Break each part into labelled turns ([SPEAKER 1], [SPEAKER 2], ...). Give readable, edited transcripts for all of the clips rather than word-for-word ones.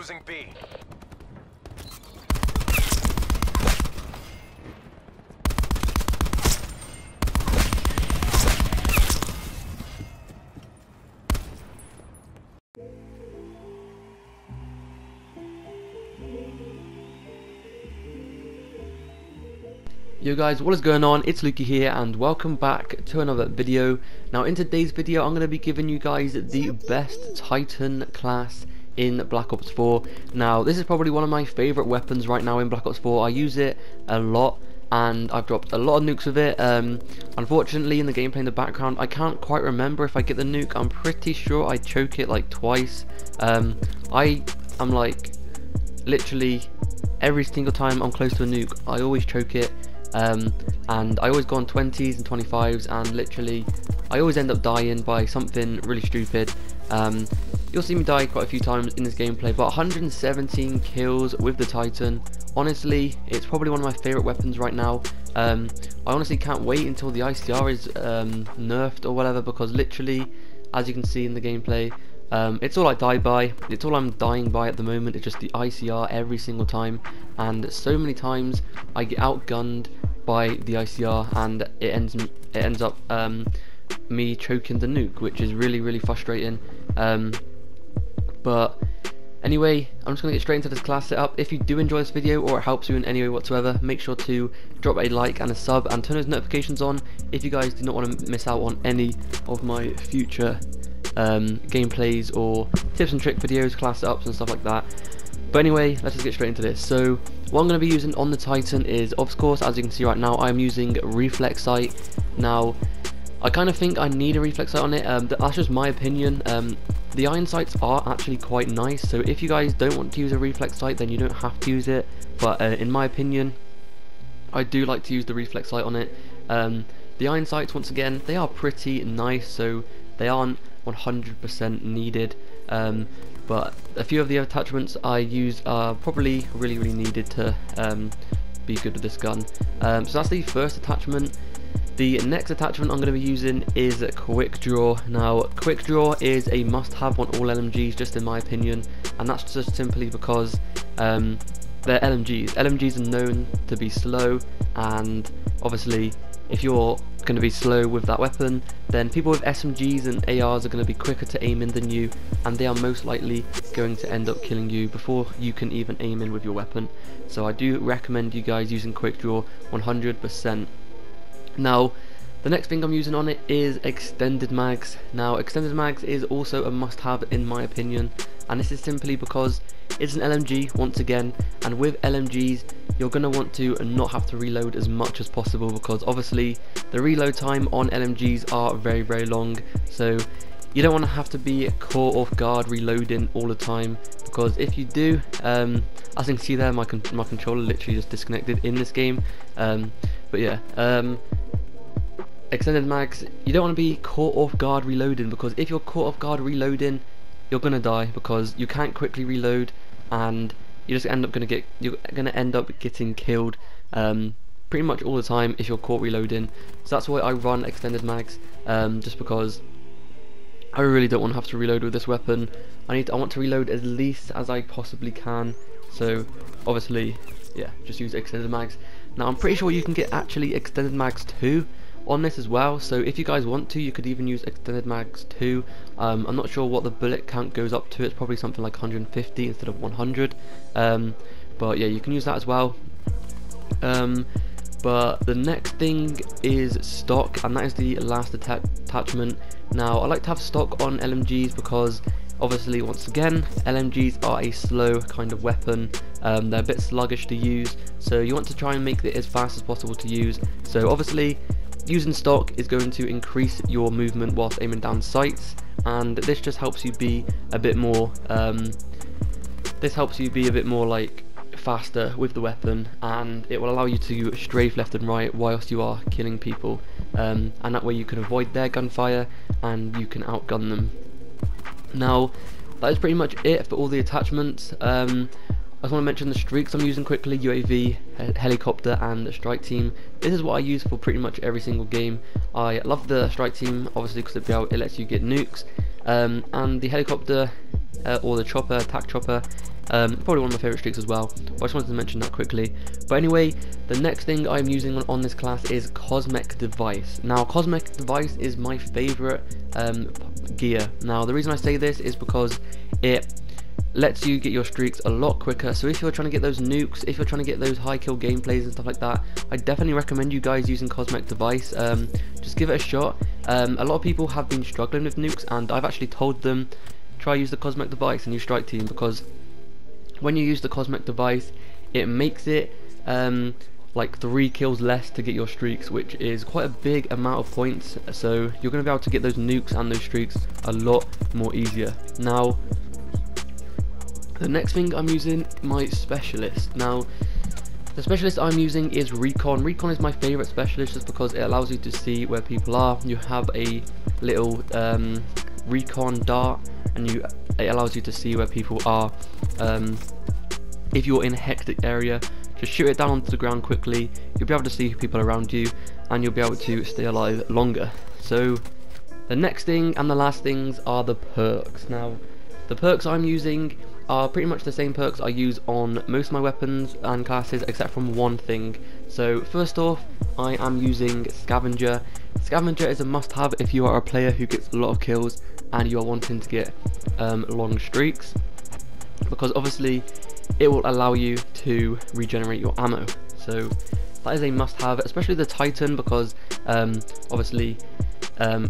[SPEAKER 1] Losing B.
[SPEAKER 2] Yo guys, what is going on? It's Lukey here and welcome back to another video. Now in today's video I'm going to be giving you guys the best Titan class in Black Ops 4. Now this is probably one of my favourite weapons right now in Black Ops 4. I use it a lot and I've dropped a lot of nukes with it. Unfortunately in the gameplay in the background I can't quite remember if I get the nuke. I'm pretty sure I choke it like twice. I'm like literally every single time I'm close to a nuke I always choke it. And I always go on 20s and 25s and literally I always end up dying by something really stupid. You'll see me die quite a few times in this gameplay, but 117 kills with the Titan. Honestly, it's probably one of my favourite weapons right now. I honestly can't wait until the ICR is nerfed or whatever, because literally, as you can see in the gameplay, it's all I die by, it's all I'm dying by at the moment. It's just the ICR every single time, and so many times I get outgunned by the ICR and it ends up me choking the nuke, which is really frustrating. But anyway, I'm just going to get straight into this class setup. If you do enjoy this video or it helps you in any way whatsoever, make sure to drop a like and a sub and turn those notifications on if you guys do not want to miss out on any of my future gameplays or tips and trick videos, class setups and stuff like that. But anyway, let's just get straight into this. So what I'm going to be using on the Titan is, of course, as you can see right now, I'm using reflex sight. Now I kind of think I need a reflex sight on it. That's just my opinion. The iron sights are actually quite nice, so if you guys don't want to use a reflex sight then you don't have to use it, but in my opinion I do like to use the reflex sight on it. The iron sights, once again, they are pretty nice, so they aren't 100% needed, but a few of the attachments I use are probably really needed to be good with this gun. So that's the first attachment. The next attachment I'm going to be using is Quick Draw. Now Quick Draw is a must-have on all LMGs, just in my opinion, and that's just simply because they're LMGs. LMGs are known to be slow, and obviously if you're going to be slow with that weapon, then people with SMGs and ARs are going to be quicker to aim in than you, and they are most likely going to end up killing you before you can even aim in with your weapon. So I do recommend you guys using Quick Draw 100%. Now the next thing I'm using on it is extended mags. Now extended mags is also a must-have in my opinion, and this is simply because it's an LMG once again, and with LMGs you're going to want to not have to reload as much as possible, because obviously the reload time on LMGs are very long, so you don't want to have to be caught off guard reloading all the time, because if you do, as you can see there, my controller literally just disconnected in this game. But yeah, extended mags, you don't want to be caught off guard reloading, because if you're caught off guard reloading you're gonna die, because you can't quickly reload and you're gonna end up getting killed pretty much all the time if you're caught reloading. So that's why I run extended mags, just because I really don't want to have to reload with this weapon. I want to reload as least as I possibly can, so obviously yeah, just use extended mags. Now I'm pretty sure you can get actually extended mags too on this as well, so if you guys want to, you could even use extended mags too. I'm not sure what the bullet count goes up to, it's probably something like 150 instead of 100, but yeah, you can use that as well. But the next thing is stock, and that is the last attachment. Now I like to have stock on LMGs because obviously, once again, LMGs are a slow kind of weapon. They're a bit sluggish to use, so you want to try and make it as fast as possible to use. So obviously using stock is going to increase your movement whilst aiming down sights, and this just helps you be a bit more like faster with the weapon, and it will allow you to strafe left and right whilst you are killing people, and that way you can avoid their gunfire and you can outgun them. Now that is pretty much it for all the attachments. I just want to mention the streaks I'm using quickly: UAV, helicopter and strike team. This is what I use for pretty much every single game. I love the strike team obviously because it lets you get nukes, and the helicopter or the chopper, attack chopper, Probably one of my favourite streaks as well, but I just wanted to mention that quickly. But anyway, the next thing I'm using on this class is Cosmic Device. Now Cosmic Device is my favourite gear. Now the reason I say this is because it lets you get your streaks a lot quicker. So if you're trying to get those nukes, if you're trying to get those high kill gameplays and stuff like that, I definitely recommend you guys using Cosmic Device. Just give it a shot. A lot of people have been struggling with nukes, and I've actually told them try use the Cosmic Device and use Strike Team, because when you use the Cosmic Device, it makes it like 3 kills less to get your streaks, which is quite a big amount of points. So you're going to be able to get those nukes and those streaks a lot more easier. Now the next thing I'm using, my specialist. Now the specialist I'm using is Recon. Recon is my favourite specialist just because it allows you to see where people are. You have a little Recon dart, and it allows you to see where people are. If you're in a hectic area, just shoot it down onto the ground quickly. You'll be able to see people around you, and you'll be able to stay alive longer. So the next thing and the last things are the perks. Now the perks I'm using are pretty much the same perks I use on most of my weapons and classes, except from one thing. So first off, I am using Scavenger. Scavenger is a must-have if you are a player who gets a lot of kills and you are wanting to get long streaks, because obviously it will allow you to regenerate your ammo. So that is a must-have, especially the Titan, because obviously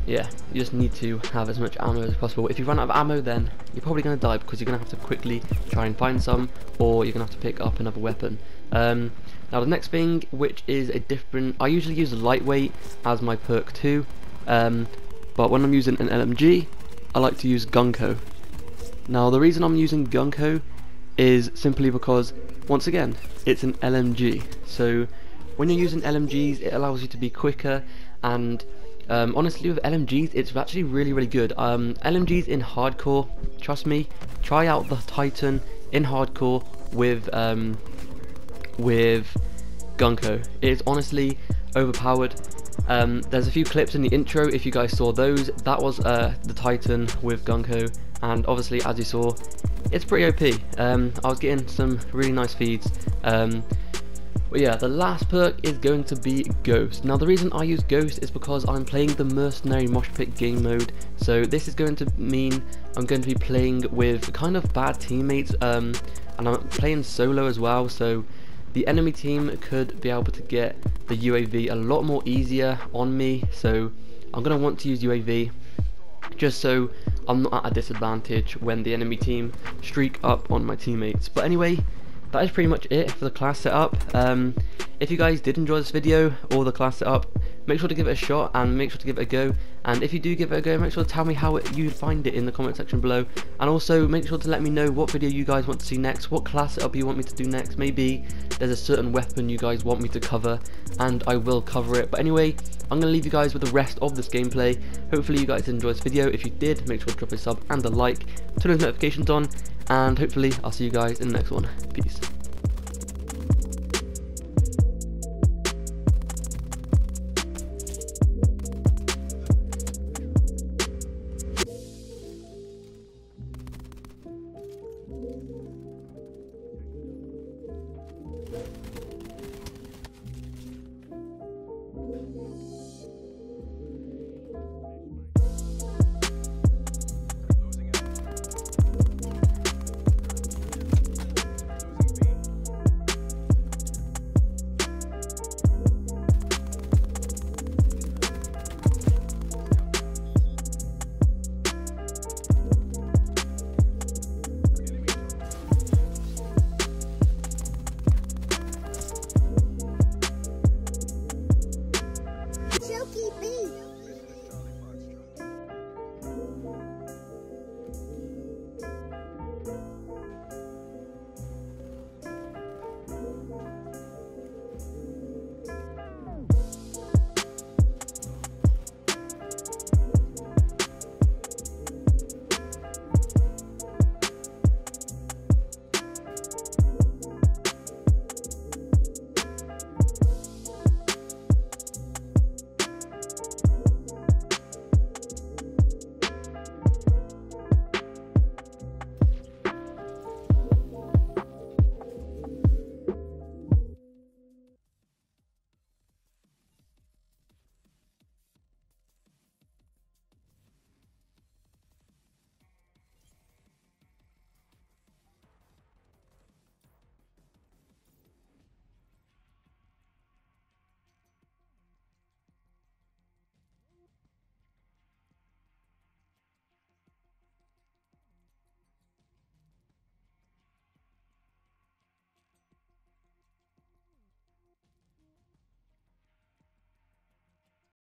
[SPEAKER 2] yeah, you just need to have as much ammo as possible. If you run out of ammo, then you're probably going to die, because you're going to have to quickly try and find some, or you're going to have to pick up another weapon. Now the next thing, which is a different, I usually use Lightweight as my perk too, but when I'm using an LMG, I like to use Gunko. Now the reason I'm using Gunko is simply because, once again, it's an LMG. So when you're using LMGs, it allows you to be quicker, and honestly with LMGs it's actually really good. LMGs in hardcore, trust me, try out the Titan in hardcore with Gunko. It's honestly overpowered. There's a few clips in the intro, if you guys saw those. That was the Titan with Gunko, and obviously as you saw, it's pretty OP. I was getting some really nice feeds. But yeah, the last perk is going to be Ghost. Now the reason I use Ghost is because I'm playing the Mercenary Mosh Pit game mode. So this is going to mean I'm going to be playing with kind of bad teammates, and I'm playing solo as well. So the enemy team could be able to get the UAV a lot more easier on me. So I'm going to want to use UAV just so I'm not at a disadvantage when the enemy team streak up on my teammates. But anyway, that is pretty much it for the class setup. If you guys did enjoy this video or the class setup, make sure to give it a shot and make sure to give it a go. And if you do give it a go, make sure to tell me how you find it in the comment section below. And also make sure to let me know what video you guys want to see next, what class setup you want me to do next. Maybe there's a certain weapon you guys want me to cover, and I will cover it. But anyway, I'm going to leave you guys with the rest of this gameplay. Hopefully you guys enjoyed this video. If you did, make sure to drop a sub and a like, turn those notifications on, and hopefully I'll see you guys in the next one. Peace.